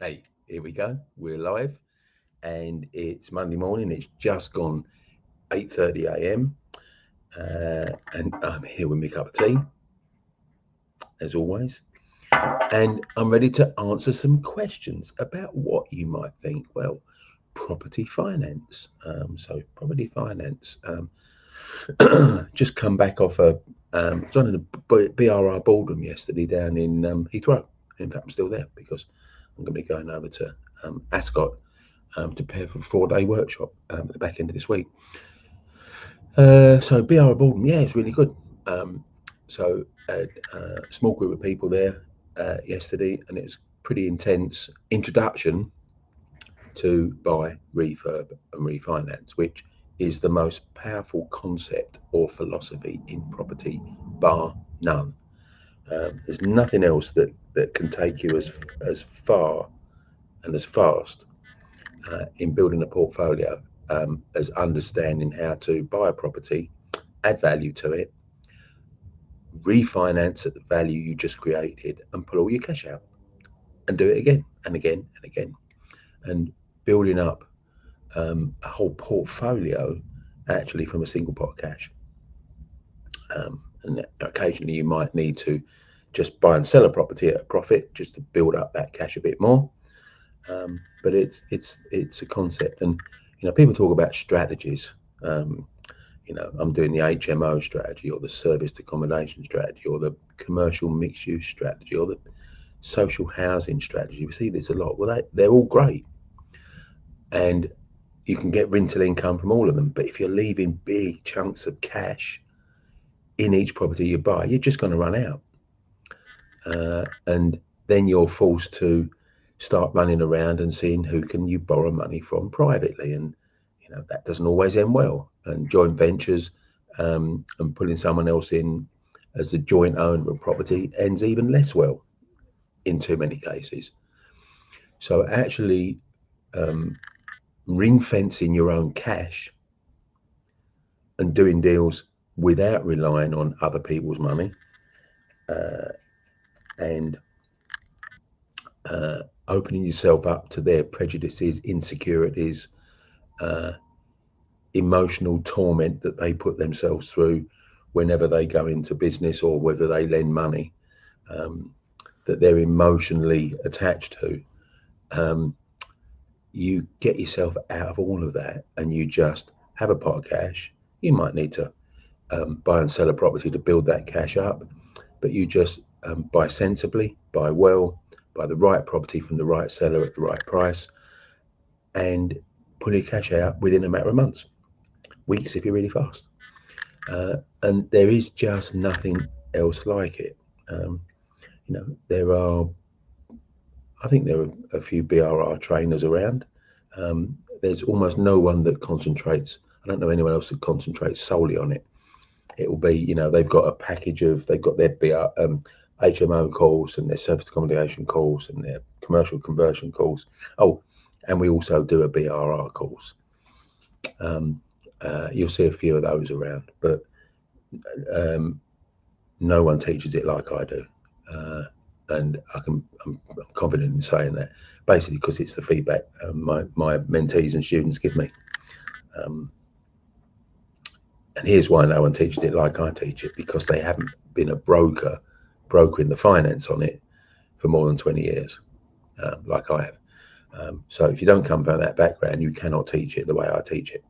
Hey, here we go. We're live, and it's Monday morning. It's just gone 8:30 a.m. And I'm here with my cup of tea, as always. And I'm ready to answer some questions about what you might think. Well, property finance. Property finance. Just come back off I was on a BRR Boardroom yesterday down in Heathrow. In fact, I'm still there because I'm going to be going over to Ascot to prepare for a 4-day workshop at the back end of this week. So BRR Boardroom, yeah, it's really good. So I had a small group of people there yesterday, and it was pretty intense introduction to buy, refurb, and refinance, which is the most powerful concept or philosophy in property, bar none. There's nothing else that can take you as far and as fast in building a portfolio as understanding how to buy a property, add value to it, refinance at the value you just created, and pull all your cash out and do it again and again and again. And building up a whole portfolio actually from a single pot of cash. And occasionally you might need to just buy and sell a property at a profit just to build up that cash a bit more. But it's a concept, and people talk about strategies. I'm doing the HMO strategy, or the serviced accommodation strategy, or the commercial mixed use strategy, or the social housing strategy. We see this a lot. Well, they're all great, and you can get rental income from all of them. But if you're leaving big chunks of cash in each property you buy, you're just going to run out, and then you're forced to start running around and seeing who can you borrow money from privately, and that doesn't always end well. And joint ventures and putting someone else in as the joint owner of property ends even less well in too many cases. So actually ring fencing your own cash and doing deals without relying on other people's money and opening yourself up to their prejudices, insecurities, emotional torment that they put themselves through whenever they go into business or whether they lend money that they're emotionally attached to. You get yourself out of all of that and you just have a pot of cash. You might need to buy and sell a property to build that cash up, but you just buy sensibly, buy well, buy the right property from the right seller at the right price, and pull your cash out within a matter of months, weeks if you're really fast. And there is just nothing else like it. I think there are a few BRR trainers around. There's almost no one that concentrates. I don't know anyone else that concentrates solely on it. It will be, they've got a package they've got their HMO course and their service accommodation course and their commercial conversion course. Oh, and we also do a BRR course. You'll see a few of those around, but no one teaches it like I do. And I'm confident in saying that, basically because it's the feedback my mentees and students give me. And here's why no one teaches it like I teach it, because they haven't been a broker brokering the finance on it for more than 20 years, like I have. So if you don't come from that background, you cannot teach it the way I teach it.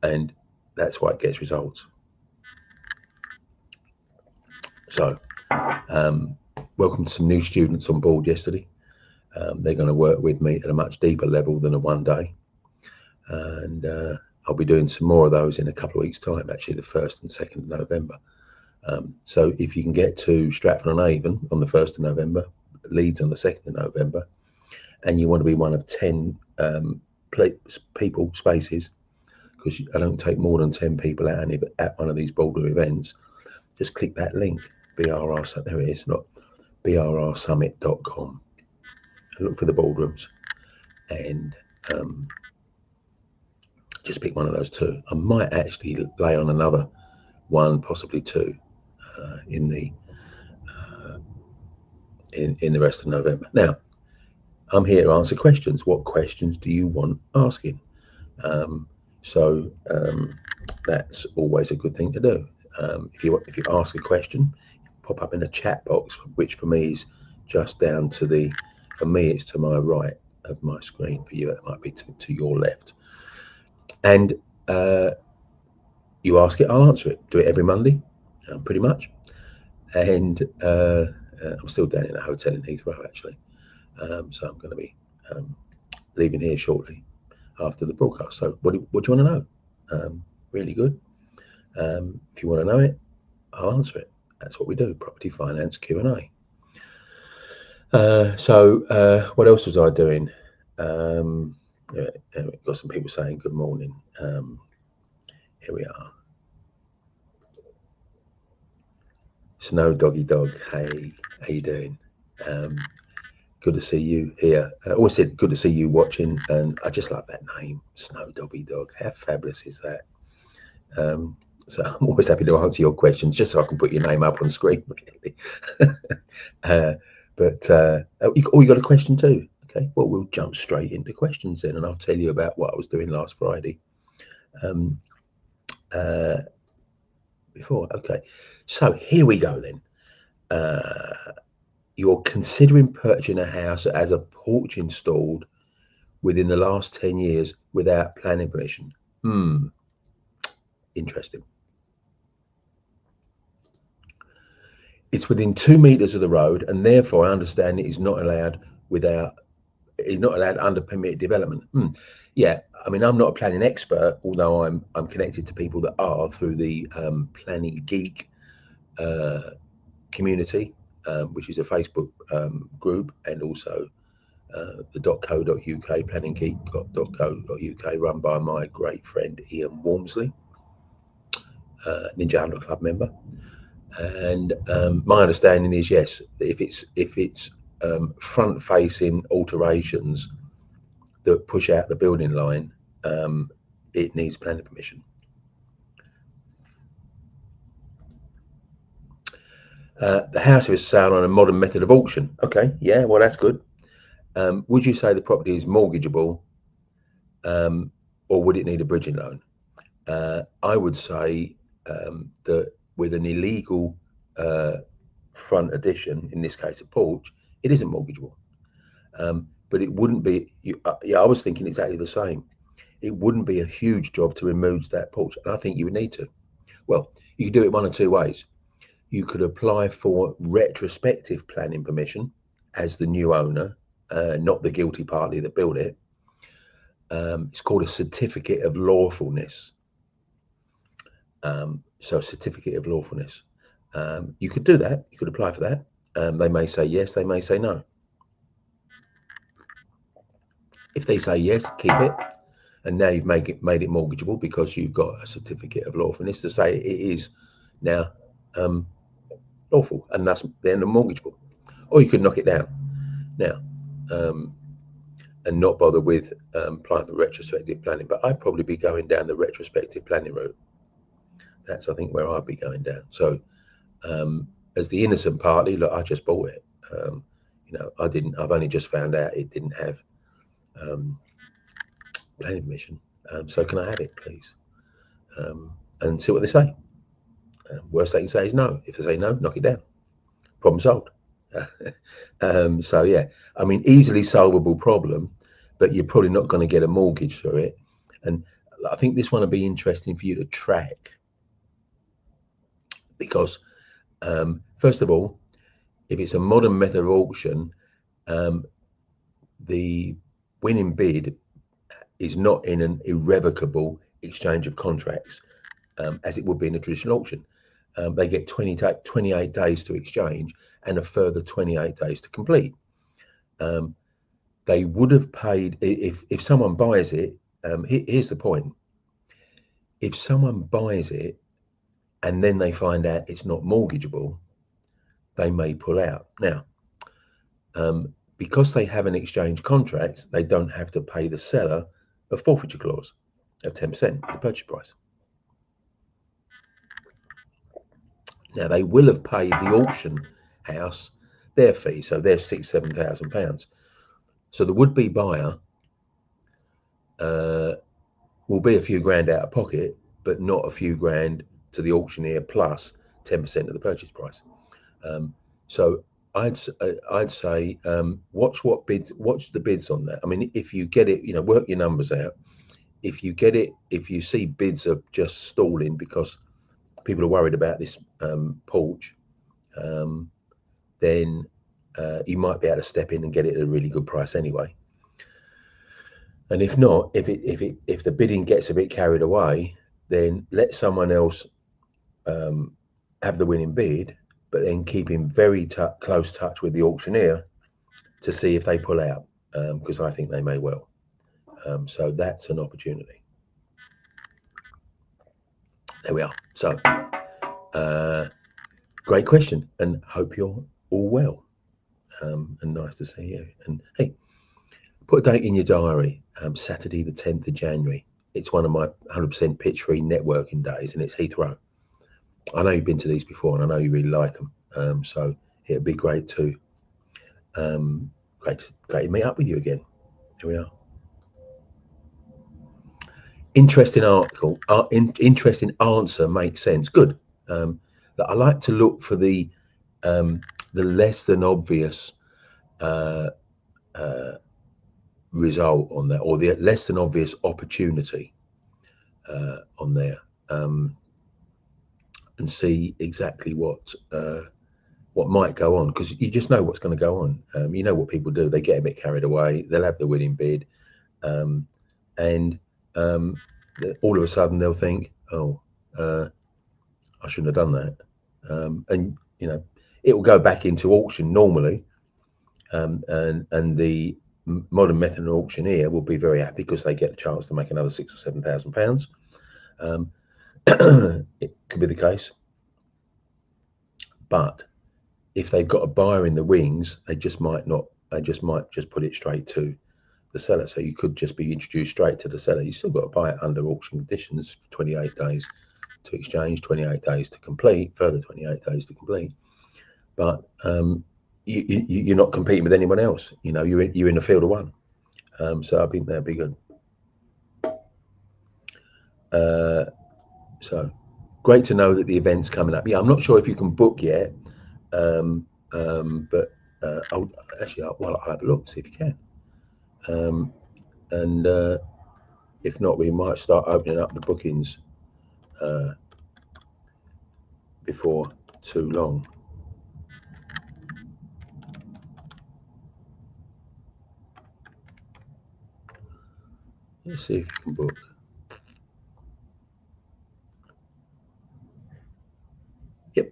And that's why it gets results. So welcome to some new students on board yesterday. They're going to work with me at a much deeper level than a one day. And I'll be doing some more of those in a couple of weeks' time, actually the 1st and 2nd of November. So if you can get to Stratford-on-Avon on the 1st of November, Leeds on the 2nd of November, and you want to be one of 10 people spaces, because I don't take more than 10 people at one of these boardroom events, just click that link, BRR, there it is, not brrsummit.com. Look for the boardrooms and just pick one of those two. I might actually lay on another one, possibly two, in the rest of November. Now, I'm here to answer questions. What questions do you want asking? So that's always a good thing to do. If you ask a question, pop up in a chat box, which for me is just down to for me it's to my right of my screen. For you, it might be to your left. And you ask it, I'll answer it. Do it every Monday, pretty much. And I'm still down in a hotel in Heathrow, actually. So I'm going to be leaving here shortly after the broadcast. So what do you want to know? Really good. If you want to know it, I'll answer it. That's what we do, property finance Q&A. So what else was I doing? Got some people saying good morning. Here we are. Snow Doggy Dog. Hey, how you doing? Good to see you here. I always said good to see you watching, and I just like that name, Snow Doggy Dog. How fabulous is that? So I'm always happy to answer your questions, just so I can put your name up on screen. You got a question too? Okay, well, we'll jump straight into questions then, and I'll tell you about what I was doing last Friday. Okay, so here we go then. You're considering purchasing a house that has a porch installed within the last 10 years without planning permission. Interesting. It's within 2 meters of the road, and therefore I understand it is not allowed under permitted development. Yeah, I mean, I'm not a planning expert, although I'm connected to people that are through the Planning Geek community, which is a Facebook group, and also the .co.uk, planninggeek.co.uk, run by my great friend Ian Walmsley, Ninja Hunter Club member. And my understanding is, yes, if it's front-facing alterations that push out the building line, it needs planning permission. The house is sold on a modern method of auction. Okay, yeah, well, that's good. Would you say the property is mortgageable, or would it need a bridging loan? I would say that with an illegal front addition, in this case a porch, it isn't mortgageable. But it wouldn't be. I was thinking exactly the same. It wouldn't be a huge job to remove that porch, and I think you would need to. Well, you could do it one of two ways. You could apply for retrospective planning permission as the new owner, not the guilty party that built it. It's called a certificate of lawfulness. So certificate of lawfulness. You could do that. You could apply for that. They may say yes, they may say no. If they say yes, keep it. And now you've made it mortgageable because you've got a certificate of lawfulness to say it is now lawful, and that's then mortgageable. Or you could knock it down now and not bother with applying for retrospective planning. But I'd probably be going down the retrospective planning route. That's, I think, where I'd be going down. So as the innocent party, look, I just bought it. I've only just found out it didn't have planning permission. So can I have it, please? And see what they say. Worst they can say is no. If they say no, knock it down. Problem solved. So yeah, I mean, easily solvable problem, but you're probably not going to get a mortgage through it. And I think this one will be interesting for you to track because, first of all, if it's a modern method of auction, the winning bid is not in an irrevocable exchange of contracts, as it would be in a traditional auction. They get 28 days to exchange and a further 28 days to complete. They would have paid, if someone buys it, here's the point. If someone buys it and then they find out it's not mortgageable, they may pull out. Now, because they haven't exchanged contracts, they don't have to pay the seller a forfeiture clause of 10% of the purchase price. Now, they will have paid the auction house their fee, so they're £6,000 to £7,000. So the would-be buyer will be a few grand out of pocket, but not a few grand to the auctioneer plus 10% of the purchase price. So I'd say watch the bids on that. I mean, if you get it, work your numbers out. If you get it, if you see bids are just stalling because people are worried about this porch, then you might be able to step in and get it at a really good price anyway. And if not, if the bidding gets a bit carried away, then let someone else have the winning bid, but then keep in very close touch with the auctioneer to see if they pull out, because I think they may well. So that's an opportunity. There we are. So great question, and hope you're all well, and nice to see you. And hey, put a date in your diary, Saturday the 10th of January. It's one of my 100% pitch-free networking days, and it's Heathrow. I know you've been to these before, and I know you really like them. So it'd be great to great to meet up with you again. Here we are. Interesting article. Interesting answer makes sense. Good. I like to look for the less than obvious result on that, or the less than obvious opportunity on there, and see exactly what might go on, because you just know what's going to go on. You know what people do; they get a bit carried away. They'll have the winning bid, and all of a sudden they'll think, "Oh, I shouldn't have done that," and it will go back into auction normally, and the modern method auctioneer will be very happy because they get a chance to make another £6,000 or £7,000. It could be the case, but if they've got a buyer in the wings, they just might not. They just might just put it straight to the seller. So you could just be introduced straight to the seller. You still got to buy it under auction conditions, 28 days to exchange, 28 days to complete, further 28 days to complete. But you're not competing with anyone else. You're in a field of one. So I think that'd be good. So great to know that the event's coming up. Yeah, I'm not sure if you can book yet, but I'll have a look, see if you can. And if not, we might start opening up the bookings before too long. Let's see if you can book. Yep,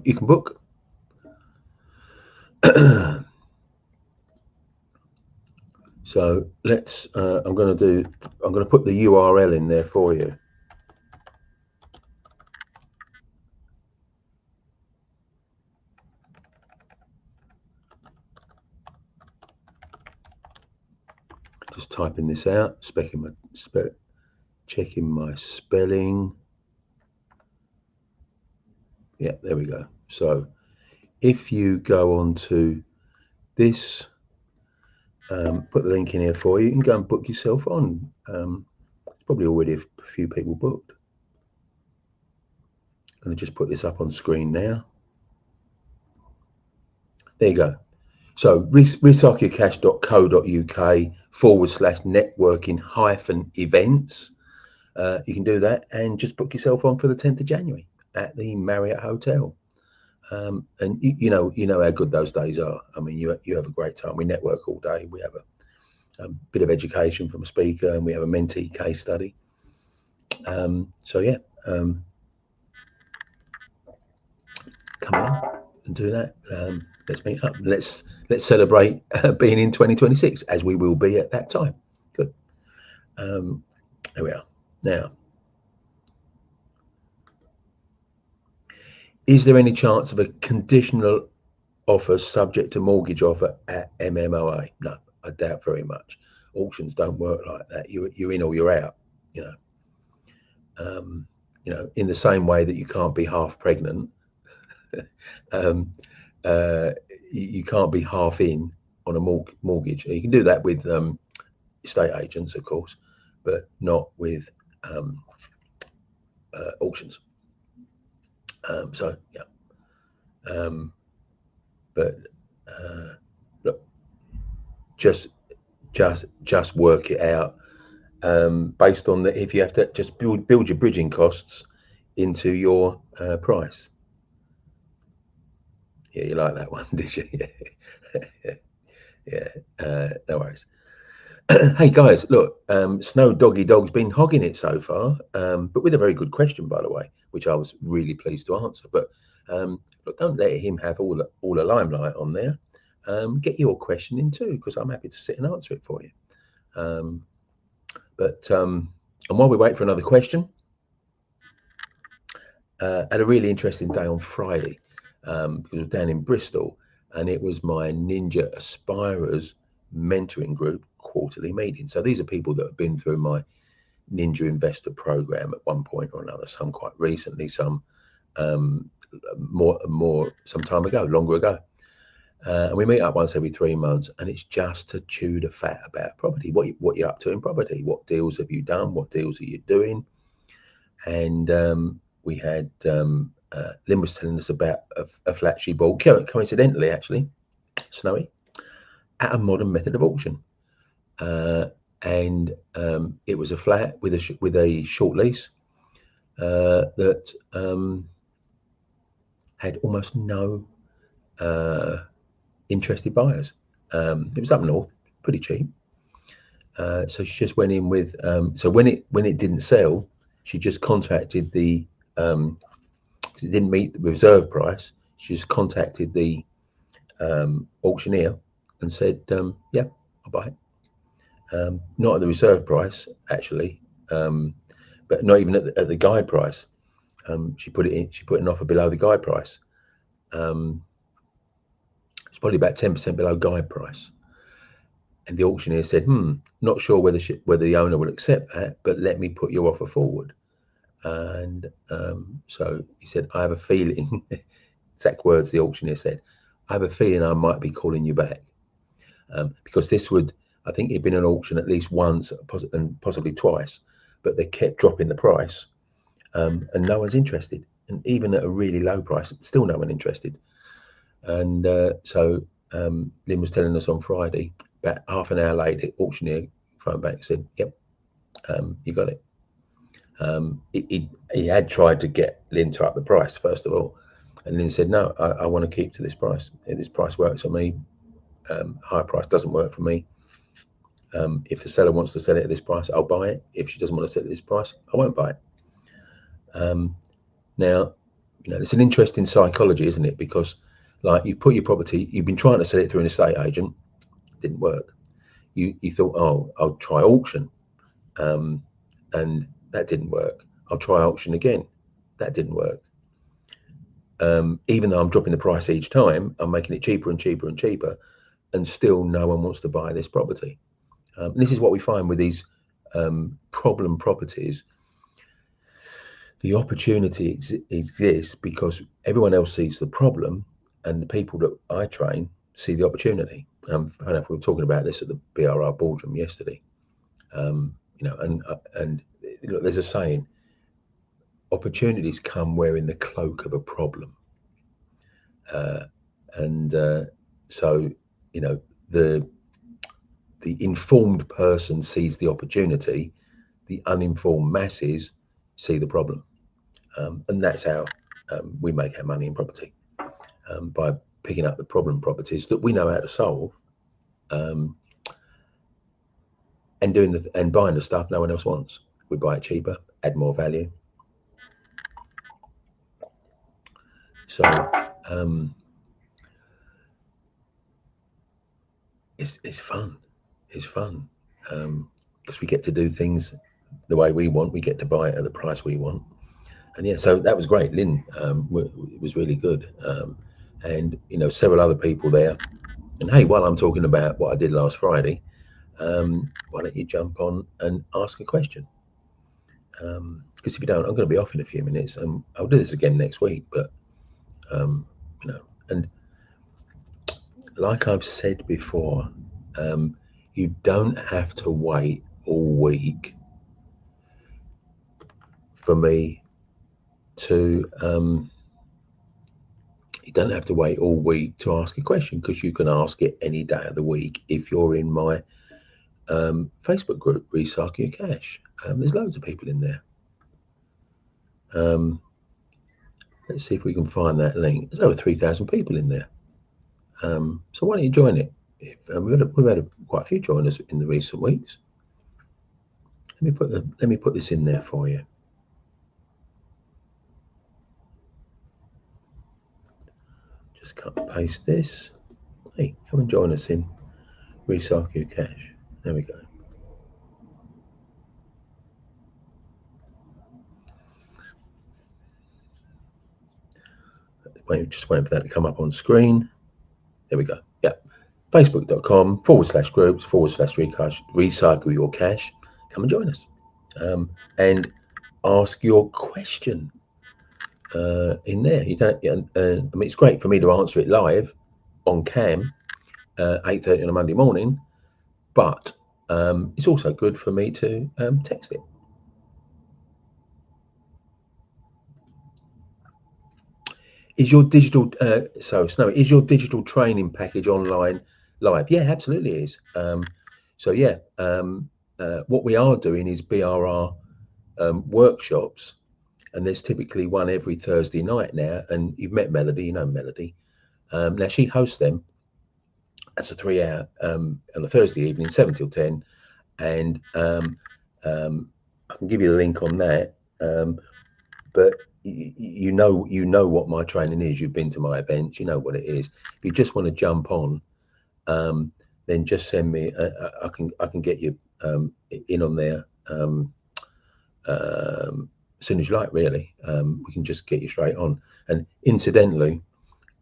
you can book. So let's. I'm going to put the URL in there for you. Just typing this out, checking my spelling. Yeah, there we go. So if you go on to this, put the link in here for you. You can go and book yourself on. It's probably already a few people booked. I'm going to just put this up on screen now. There you go. So recycleyourcash.co.uk/networking-events. You can do that and just book yourself on for the 10th of January at the Marriott Hotel. And you know how good those days are. I mean, you have a great time. We network all day. We have a bit of education from a speaker, and we have a mentee case study. So yeah, come on and do that. Let's meet up. Let's celebrate being in 2026, as we will be at that time. Good. There we are. Now, is there any chance of a conditional offer subject to mortgage offer at MMOA? No, I doubt very much. Auctions don't work like that. You're in or you're out. In the same way that you can't be half pregnant, you can't be half in on a mortgage. You can do that with estate agents, of course, but not with auctions. So yeah, but look, just work it out based on that. If you have to just build your bridging costs into your price. Yeah, you like that one, did you? Yeah, no worries. Hey guys, look, Snow Doggy Dog's been hogging it so far, but with a very good question, by the way, which I was really pleased to answer. But look, don't let him have all the limelight on there. Get your question in too, because I'm happy to sit and answer it for you. And while we wait for another question, had a really interesting day on Friday because I was down in Bristol, and it was my Ninja Aspirers mentoring group quarterly meeting. So these are people that have been through my Ninja Investor program at one point or another, some quite recently, some more some time ago, longer ago. And we meet up once every 3 months, and it's just to chew the fat about property. What you're up to in property? What deals have you done? What deals are you doing? And we had Lynn was telling us about a flat she bought, coincidentally, actually, Snowy, at a modern method of auction. And it was a flat with a short lease that had almost no interested buyers. It was up north, pretty cheap. So she just went in with. So when it didn't sell, she just contacted the. It didn't meet the reserve price. She just contacted the auctioneer and said, "Yeah, I'll buy it." Not at the reserve price, actually, but not even at the guide price. She put it in. She put an offer below the guide price. It's probably about 10% below guide price. And the auctioneer said, not sure whether the owner will accept that, but let me put your offer forward. And so he said, I have a feeling, exact words the auctioneer said, I have a feeling I might be calling you back. Because this would, I think it'd been an auction at least once and possibly twice, but they kept dropping the price and no one's interested. And even at a really low price, still no one interested. And so Lynn was telling us on Friday, about half an hour later, the auctioneer phoned back and said, yep, you got it. He had tried to get Lynn to up the price, first of all. And Lynn said, no, I want to keep to this price. This price works for me. Higher price doesn't work for me. If the seller wants to sell it at this price, I'll buy it. If she doesn't want to sell it at this price, I won't buy it. Now, it's an interesting psychology, isn't it? Because like you put your property, you've been trying to sell it through an estate agent, didn't work. You thought, oh, I'll try auction, and that didn't work. I'll try auction again, that didn't work. Even though I'm dropping the price each time, I'm making it cheaper and cheaper and cheaper, and still no one wants to buy this property. This is what we find with these problem properties. The opportunity exists because everyone else sees the problem, and the people that I train see the opportunity. I don't know if we were talking about this at the BRR Boardroom yesterday. And look, there's a saying: opportunities come wearing the cloak of a problem. So the informed person sees the opportunity, the uninformed masses see the problem. And that's how we make our money in property, by picking up the problem properties that we know how to solve, and buying the stuff no one else wants. We buy it cheaper, add more value. So it's fun. It's fun because we get to do things the way we want. We get to buy it at the price we want. And yeah, so that was great. Lynn was really good, and several other people there. And hey, while I'm talking about what I did last Friday, why don't you jump on and ask a question? Because if you don't, I'm going to be off in a few minutes, and I'll do this again next week. But and like I've said before, you don't have to wait all week for me to you don't have to wait all week to ask a question, because you can ask it any day of the week if you're in my Facebook group, Recycle Your Cash. There's loads of people in there. Let's see if we can find that link. There's over 3,000 people in there. So why don't you join it? We've had quite a few join us in the recent weeks. Let me put this in there for you. Just cut and paste this. Hey, come and join us in Recycle Your Cash. There we go. Just waiting for that to come up on screen. There we go. Yeah. Facebook.com/groups/recycle your cash. Come and join us. And ask your question in there. You don't. I mean, it's great for me to answer it live on cam, 8:30 on a Monday morning, but it's also good for me to text it. Is your digital Snowy? Is your digital training package online live? Yeah, absolutely it is. So yeah, what we are doing is BRR workshops. And there's typically one every Thursday night now. And you've met Melody, you know Melody. Now she hosts them. That's a 3-hour on a Thursday evening, 7 till 10. And I can give you the link on that. But you know what my training is. You've been to my events. You know what it is. If you just want to jump on, then just send me. I can get you in on there. As soon as you like, really. We can just get you straight on. And incidentally,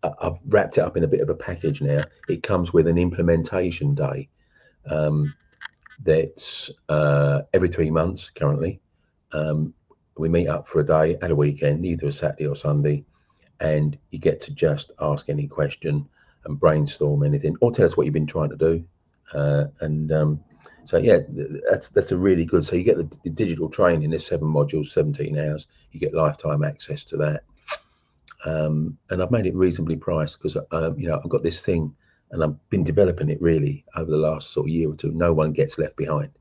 I've wrapped it up in a bit of a package now. It comes with an implementation day that's every 3 months currently. We meet up for a day at a weekend, either a Saturday or Sunday, and you get to just ask any question and brainstorm anything, or tell us what you've been trying to do. So yeah, that's a really good. So you get the digital training. There's 7 modules, 17 hours. You get lifetime access to that. And I've made it reasonably priced because I've got this thing, and I've been developing it really over the last sort of year or two. No one gets left behind.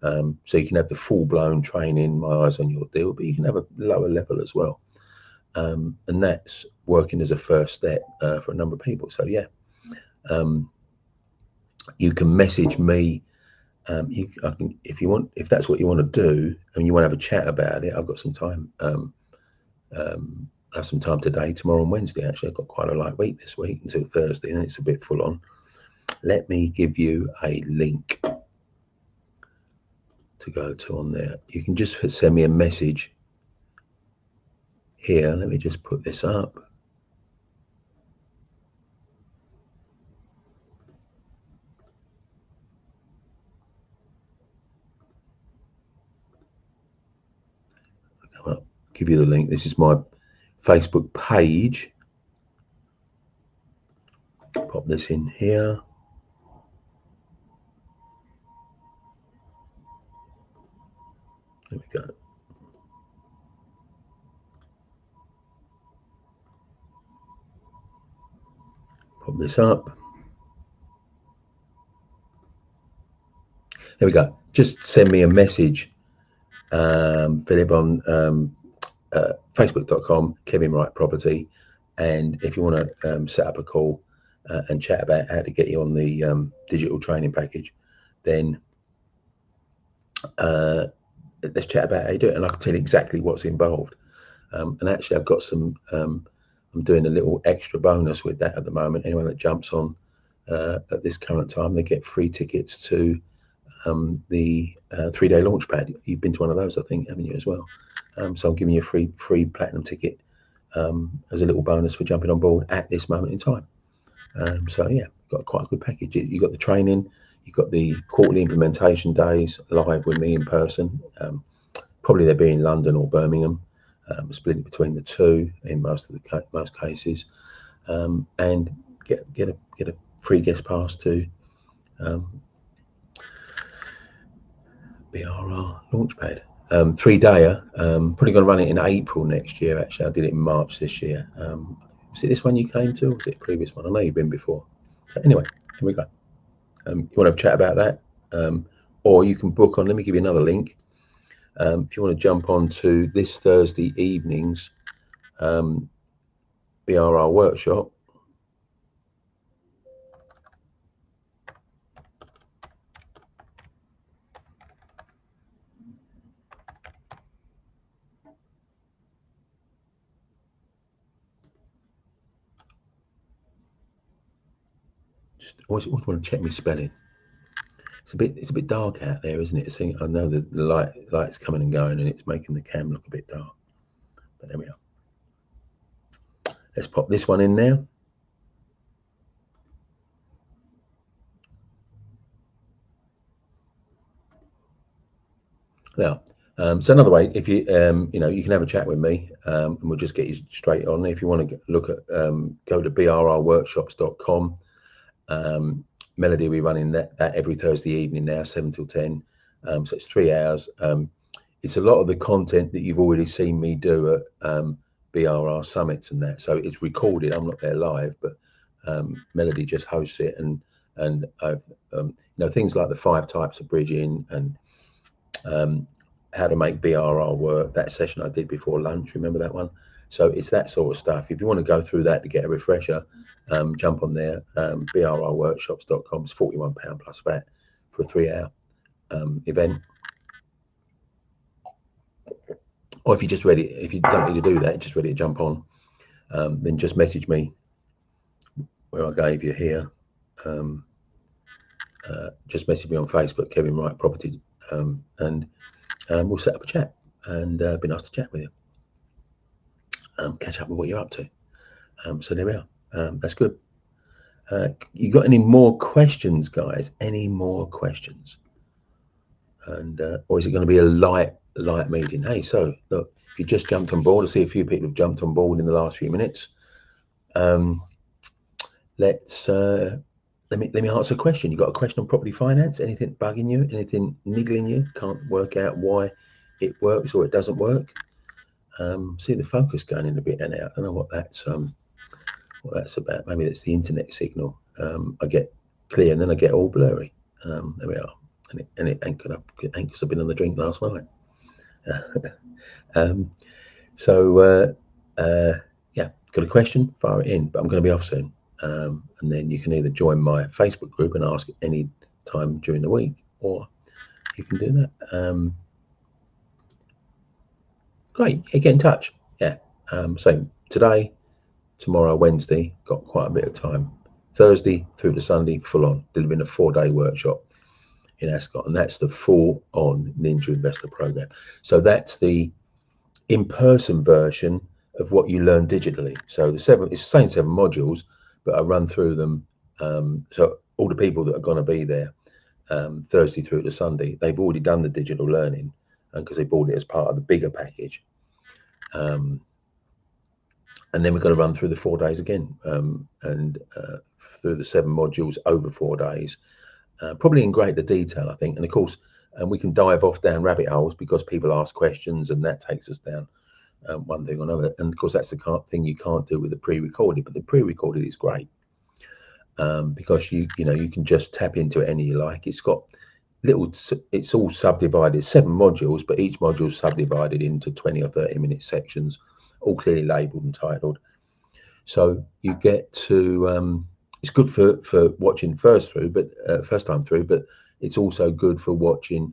So you can have the full-blown training, my eyes on your deal, but you can have a lower level as well. And that's working as a first step for a number of people. So yeah, you can message me. If you want, if that's what you want to do, and you want to have a chat about it, I've got some time. I have some time today, tomorrow, and Wednesday. Actually, I've got quite a light week this week until Thursday, and it's a bit full on. Let me give you a link to go to on there. You can just send me a message here. Let me just put this up. I'll give you the link. This is my Facebook page. Pop this in here. There we go. Pop this up. There we go. Just send me a message, Philip, on Facebook.com, Kevin Wright Property. And if you want to set up a call and chat about how to get you on the digital training package, then let's chat about how you do it. And I can tell you exactly what's involved. And actually, I've got some, I'm doing a little extra bonus with that at the moment. Anyone that jumps on at this current time, they get free tickets to the 3-day launch pad. You've been to one of those, I think, haven't you, as well? So I'm giving you a free platinum ticket as a little bonus for jumping on board at this moment in time. So yeah, got quite a good package. You got the training, you've got the quarterly implementation days live with me in person. Probably they'll be in London or Birmingham. Split between the two in most cases, and get a free guest pass to BRR Launchpad. 3-dayer. Probably going to run it in April next year. Actually, I did it in March this year. Was it this one you came to, or was it a previous one? I know you've been before. So anyway, here we go. You want to have a chat about that, or you can book on. Let me give you another link. If you want to jump on to this Thursday evening's BRR workshop. Just always want to check my spelling. It's a bit dark out there, isn't it? I know the light's coming and going, and it's making the cam look a bit dark. But there we are. Let's pop this one in now. Now, so another way, if you you can have a chat with me, and we'll just get you straight on. If you want to look at, go to brrworkshops.com. Melody will be running that every Thursday evening now, 7 till 10. So it's 3 hours. It's a lot of the content that you've already seen me do at BRR summits and that. So it's recorded. I'm not there live, but Melody just hosts it, and I've things like the 5 types of bridging and how to make BRR work. That session I did before lunch. Remember that one? So it's that sort of stuff. If you want to go through that to get a refresher, jump on there. brrworkshops.com. It's £41 plus VAT for a 3-hour event. Or if you're just ready, if you don't need to do that, just ready to jump on, then just message me where I gave you here. Just message me on Facebook, Kevin Wright Property, and we'll set up a chat, and be nice to chat with you. Catch up with what you're up to. So there we are. That's good. You got any more questions, guys? Any more questions? And or is it going to be a light meeting? Hey, so look, if you just jumped on board, I see a few people have jumped on board in the last few minutes. Let me answer a question. You got a question on property finance? Anything bugging you? Anything niggling you? Can't work out why it works or it doesn't work? See the focus going in a bit and out. I don't know what that's about. Maybe that's the internet signal. I get clear and then I get all blurry. There we are. And it anchored up because I've been on the drink last night. Yeah, got a question? Fire it in. But I'm going to be off soon. And then you can either join my Facebook group and ask any time during the week, or you can do that. Great, yeah, get in touch. Yeah. So today, tomorrow, Wednesday, got quite a bit of time. Thursday through to Sunday, full on, delivering a 4-day workshop in Ascot, and that's the full on Ninja Investor program. So that's the in-person version of what you learn digitally. So it's the same 7 modules, but I run through them. So all the people that are going to be there Thursday through to Sunday, they've already done the digital learning, and because they bought it as part of the bigger package. And then we're going to run through the 4 days again, and through the 7 modules over 4 days, probably in greater detail, I think. And of course, we can dive off down rabbit holes because people ask questions, and that takes us down one thing or another. And of course, that's the thing you can't do with the pre-recorded, but the pre-recorded is great because you can just tap into it any you like. It's got it's all subdivided, 7 modules, but each module is subdivided into 20 or 30 minute sections, all clearly labeled and titled. So you get to it's good for watching first time through, but it's also good for watching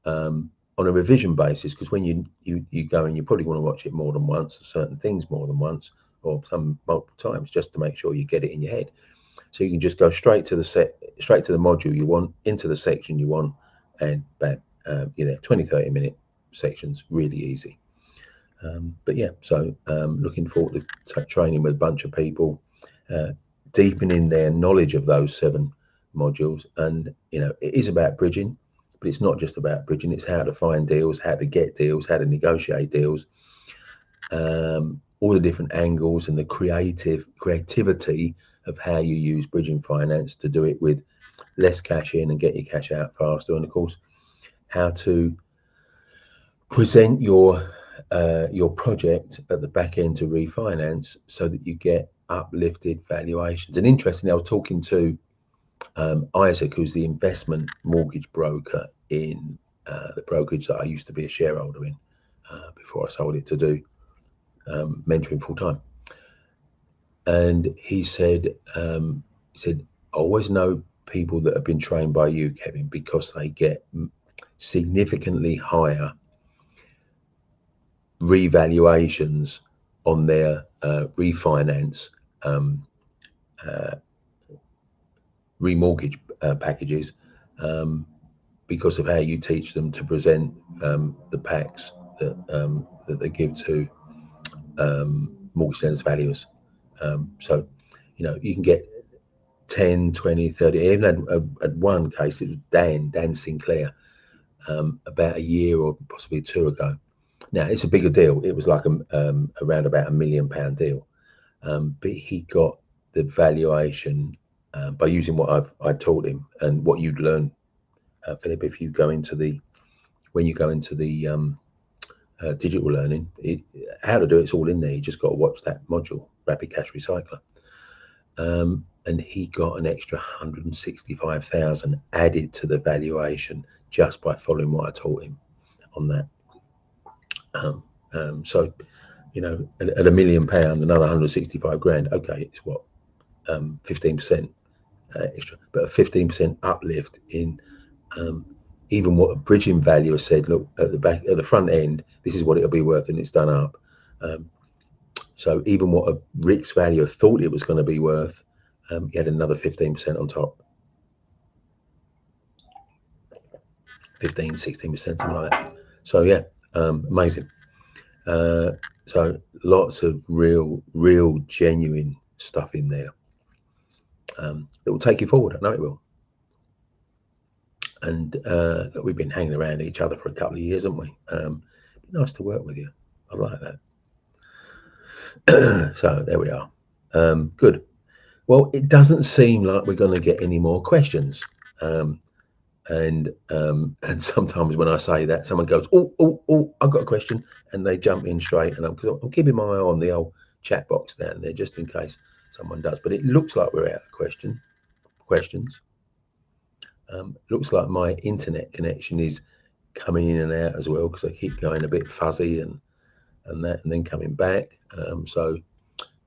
on a revision basis, because when you go and you probably want to watch it more than once, certain things more than once, or some multiple times, just to make sure you get it in your head. So you can just go straight to the module you want, into the section you want, and bam, 20-30 minute sections, really easy. But yeah, so looking forward to training with a bunch of people, deepening their knowledge of those 7 modules. And it is about bridging, but it's not just about bridging. It's how to find deals, how to get deals, how to negotiate deals, all the different angles and the creativity of how you use bridging finance to do it with less cash in and get your cash out faster, and of course how to present your project at the back end to refinance so that you get uplifted valuations. And interestingly, I was talking to Isaac, who's the investment mortgage broker in the brokerage that I used to be a shareholder in before I sold it to do mentoring full time. And he said, I always know people that have been trained by you, Kevin, because they get significantly higher revaluations on their refinance remortgage packages because of how you teach them to present the packs that they give to mortgage lenders valuers. So, you know, you can get 10, 20, 30, even at one case, it was Dan Sinclair, about a year or possibly two ago. Now, it's a bigger deal. It was like around about £1 million deal. But he got the valuation by using what I taught him and what you'd learn, Philip, if you go into the, when you go into the digital learning, how to do it's all in there. You just got to watch that module, Rapid Cash Recycler. And he got an extra 165,000 added to the valuation just by following what I taught him on that. So, you know, at £1 million, another 165 grand. Okay, it's what 15% extra, but a 15% uplift in even what a bridging valuer said. Look at the front end, this is what it'll be worth, and it's done up. So even what a RICS valuer thought it was going to be worth, you had another 15% on top. 15, 16%, something like that. So yeah, amazing. So lots of real genuine stuff in there that will take you forward. I know it will. And we've been hanging around each other for a couple of years, haven't we? Nice to work with you. I like that. So there we are. Good. Well, it doesn't seem like we're going to get any more questions. And sometimes when I say that, someone goes, oh, I've got a question, and they jump in straight. And because I'm keeping my eye on the old chat box down there just in case someone does. But it looks like we're out of questions. Looks like my internet connection is coming in and out as well, because I keep going a bit fuzzy and that, and then coming back. So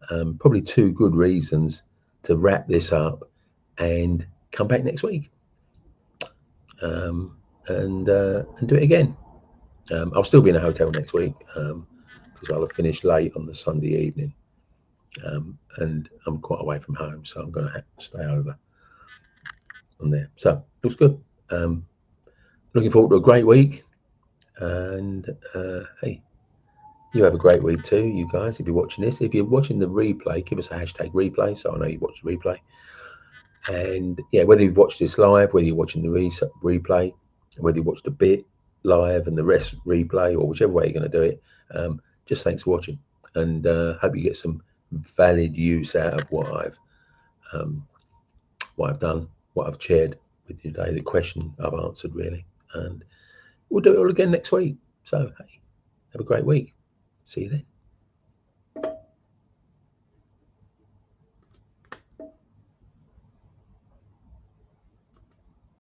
probably two good reasons to wrap this up and come back next week. And do it again. I'll still be in a hotel next week because I'll have finished late on the Sunday evening, and I'm quite away from home, so I'm going to have to stay over on there. So looks good. Looking forward to a great week, and hey, you have a great week too, you guys. If you're watching this, if you're watching the replay, give us a hashtag replay so I know you watched the replay. And yeah, whether you've watched this live, whether you're watching the replay, whether you watched a bit live and the rest replay, or whichever way you're going to do it, just thanks for watching, and hope you get some valid use out of what I've done, what I've shared with you today, the question I've answered really. And we'll do it all again next week. So hey, have a great week. See you then.